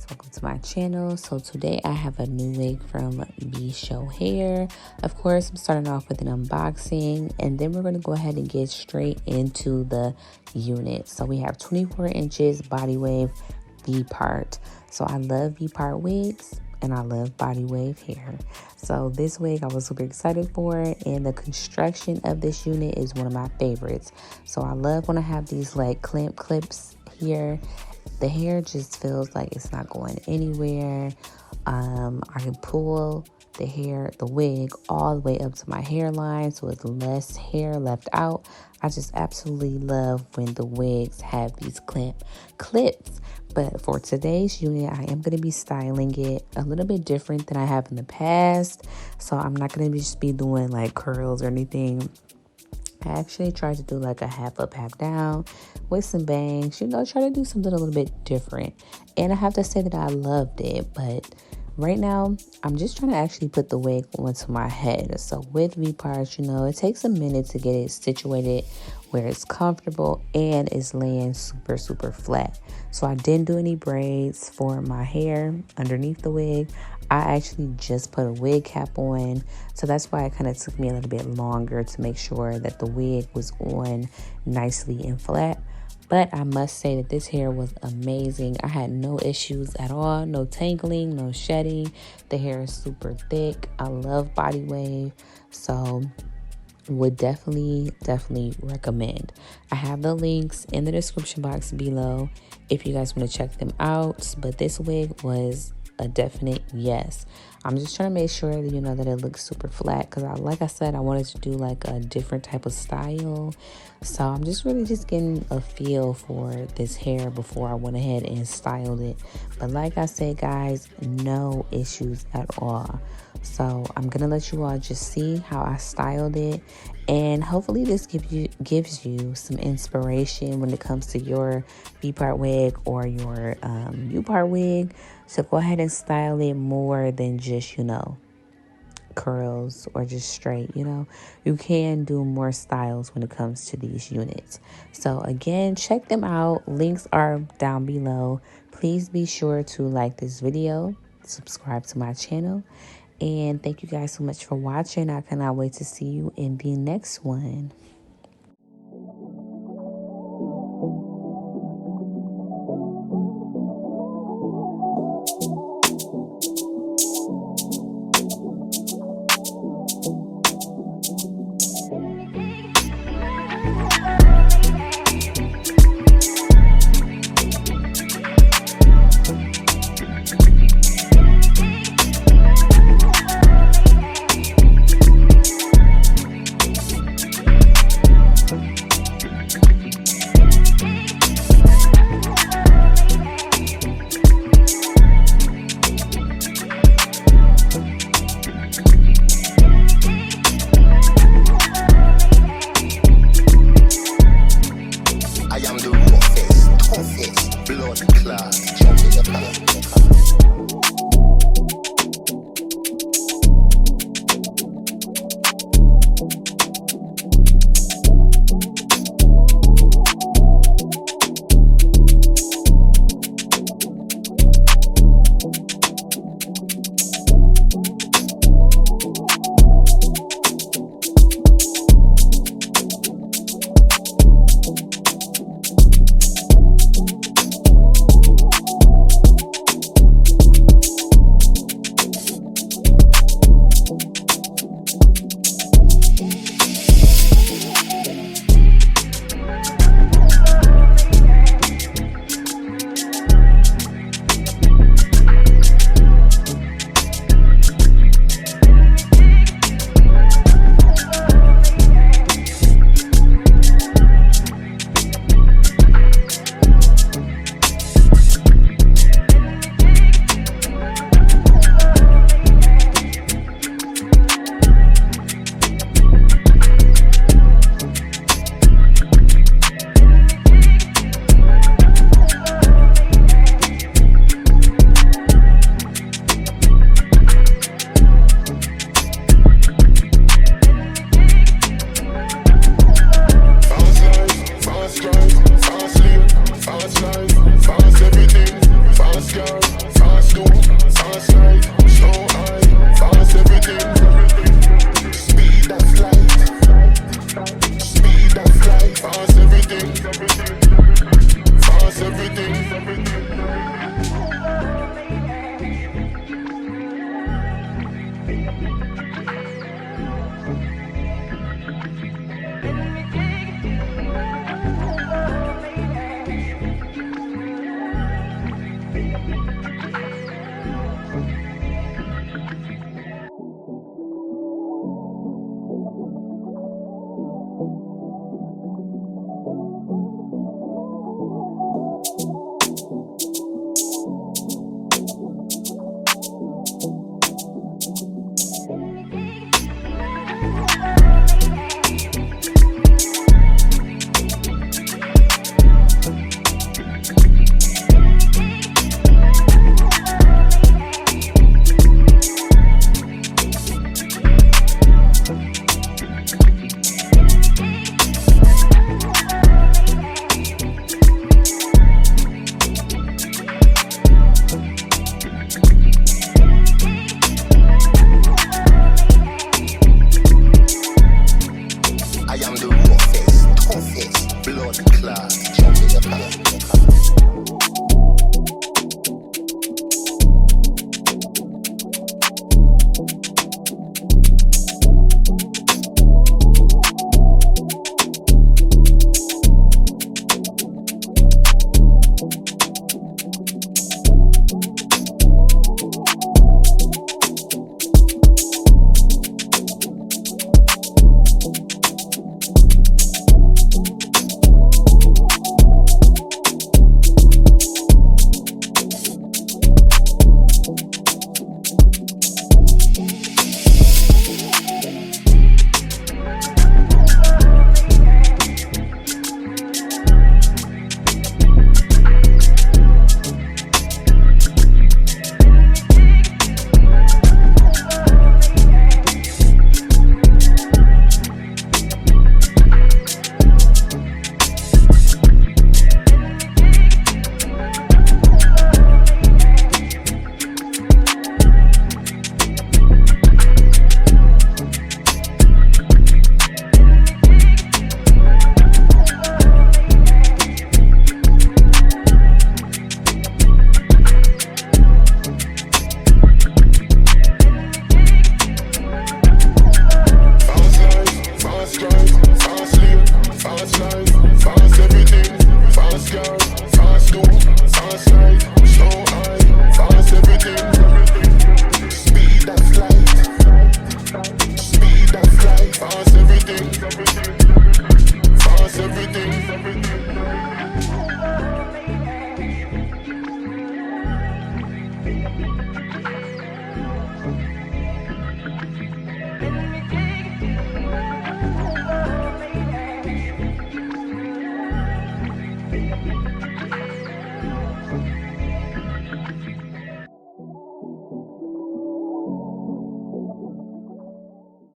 guys, welcome to my channel. So today I have a new wig from Vshow hair. Of course, I'm starting off with an unboxing, and then we're going to go ahead and get straight into the unit. So we have 24 inches body wave V-part. So I love V-part wigs and I love body wave hair. So this wig I was super excited for, and the construction of this unit is one of my favorites. So I love when I have these like clamp clips here. The hair just feels like it's not going anywhere. I can pull the wig all the way up to my hairline, so it's less hair left out. I just absolutely love when the wigs have these clamp clips. But for today's unit, I am going to be styling it a little bit different than I have in the past. So I'm not going to just be doing like curls or anything. I actually tried to do like a half up, half down with some bangs, try to do something a little bit different. And I have to say that I loved it, but right now I'm just trying to actually put the wig onto my head. So with V-parts, it takes a minute to get it situated where it's comfortable and it's laying super, super flat. So I didn't do any braids for my hair underneath the wig. I actually just put a wig cap on, so that's why it kind of took me a little bit longer to make sure that the wig was on nicely and flat. But I must say that this hair was amazing. I had no issues at all, no tangling, no shedding. The hair is super thick. I love body wave, so would definitely recommend. I have the links in the description box below if you guys want to check them out. But this wig was a definite yes. I'm just trying to make sure that that it looks super flat, because like I said, I wanted to do like a different type of style. So I'm just really getting a feel for this hair before I went ahead and styled it. But like I said, guys, no issues at all. So I'm gonna let you all just see how I styled it, and hopefully this gives you some inspiration when it comes to your V-part wig or your U-part wig. So go ahead and style it more than just curls or just straight. You can do more styles when it comes to these units. So again, check them out. Links are down below. Please be sure to like this video, subscribe to my channel, and thank you guys so much for watching. I cannot wait to see you in the next one.